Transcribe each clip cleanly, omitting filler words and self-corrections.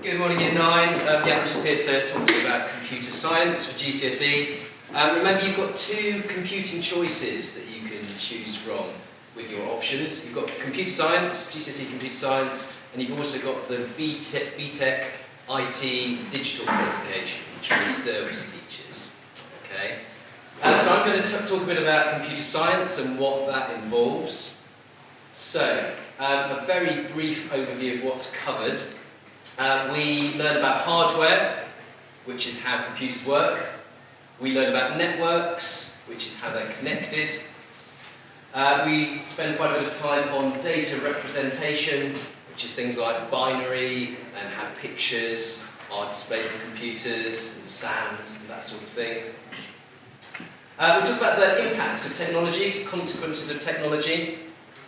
Good morning, Year 9. I'm just here to talk to you about computer science for GCSE. Remember, you've got two computing choices that you can choose from with your options. You've got computer science, GCSE computer science, and you've also got the BTEC IT digital qualification, which Ms. Derwis teaches. Okay. So I'm going to talk a bit about computer science and what that involves. So, a very brief overview of what's covered. We learn about hardware, which is how computers work. We learn about networks, which is how they're connected. We spend quite a bit of time on data representation, which is things like binary and how pictures are displayed on computers and sound and that sort of thing. We talk about the impacts of technology, consequences of technology,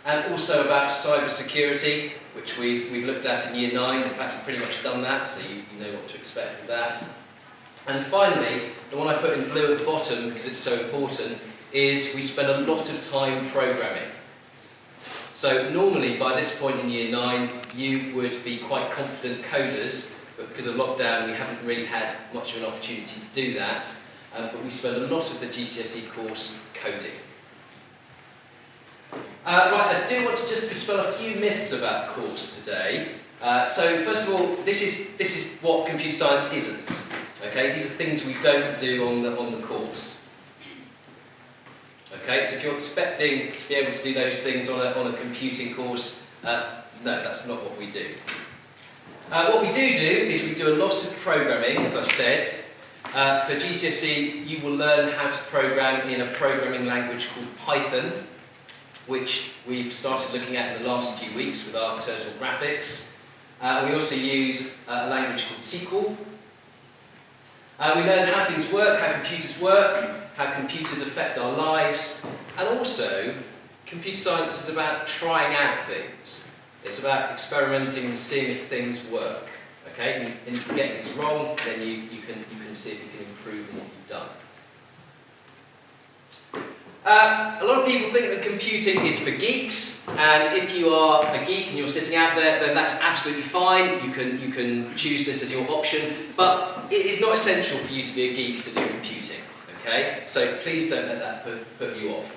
and also about cyber security, which we've looked at in Year 9. In fact, you've pretty much done that, so you know what to expect with that. And finally, the one I put in blue at the bottom, because it's so important, is we spend a lot of time programming. So normally, by this point in Year 9, you would be quite confident coders, but because of lockdown, we haven't really had much of an opportunity to do that. But we spend a lot of the GCSE course coding. Right, I do want to just dispel a few myths about the course today. So first of all, this is what computer science isn't. Okay, these are things we don't do on the course. Okay, so if you're expecting to be able to do those things on a computing course, no, that's not what we do. What we do is we do a lot of programming, as I've said. For GCSE, you will learn how to program in a programming language called Python, which we've started looking at in the last few weeks with our Turtle graphics. We also use a language called SQL. We learn how things work, how computers affect our lives, and also computer science is about trying out things. It's about experimenting and seeing if things work. Okay, and if you get things wrong, then you can see if you can improve on what you've done. A lot of people think that computing is for geeks, and if you are a geek and you're sitting out there, then that's absolutely fine. You can choose this as your option, but it is not essential for you to be a geek to do computing. Okay, so please don't let that put you off.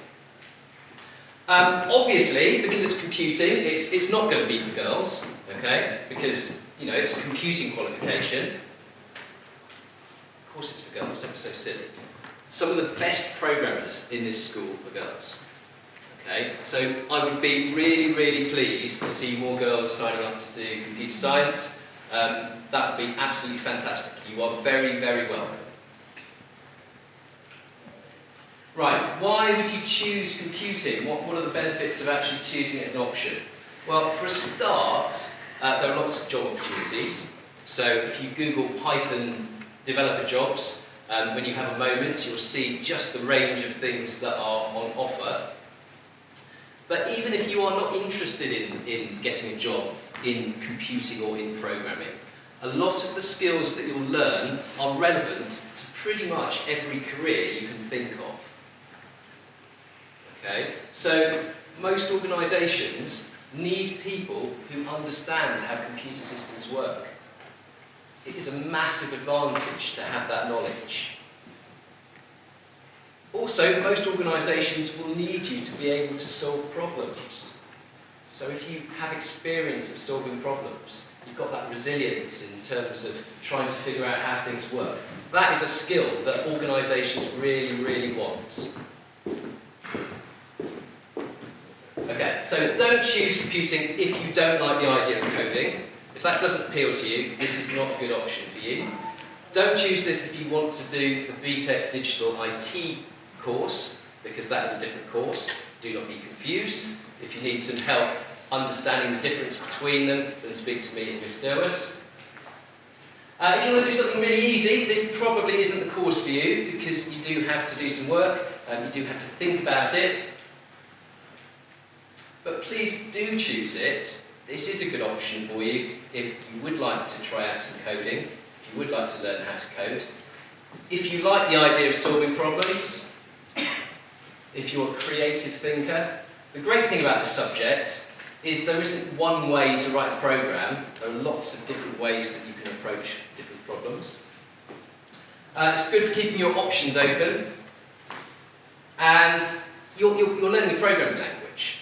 Obviously, because it's computing, it's not going to be for girls. Okay, because it's a computing qualification. Of course, it's for girls. Don't be so silly. Some of the best programmers in this school are girls. Okay, so I would be really, really pleased to see more girls signing up to do computer science. That would be absolutely fantastic. You are very, very welcome. Right, why would you choose computing? What are the benefits of actually choosing it as an option? Well, for a start, there are lots of job opportunities. So if you Google Python developer jobs, when you have a moment, you'll see just the range of things that are on offer. But even if you are not interested in getting a job in computing or in programming, a lot of the skills that you'll learn are relevant to pretty much every career you can think of. Okay? So most organisations need people who understand how computer systems work. It is a massive advantage to have that knowledge. Also, most organisations will need you to be able to solve problems. So if you have experience of solving problems, you've got that resilience in terms of trying to figure out how things work. That is a skill that organisations really, really want. Okay, so don't choose computing if you don't like the idea of coding. If that doesn't appeal to you, this is not a good option for you. Don't choose this if you want to do the BTEC Digital IT course, because that is a different course. Do not be confused. If you need some help understanding the difference between them, then speak to me and Ms. Derwis. If you want to do something really easy, this probably isn't the course for you, because you do have to do some work, and you do have to think about it. But please do choose it. This is a good option for you if you would like to try out some coding, if you would like to learn how to code, if you like the idea of solving problems, if you're a creative thinker. The great thing about this subject is there isn't one way to write a program. There are lots of different ways that you can approach different problems. It's good for keeping your options open, and you're learning a programming language.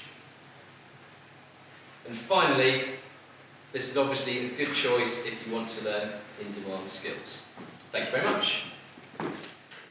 And finally, this is obviously a good choice if you want to learn in-demand skills. Thank you very much.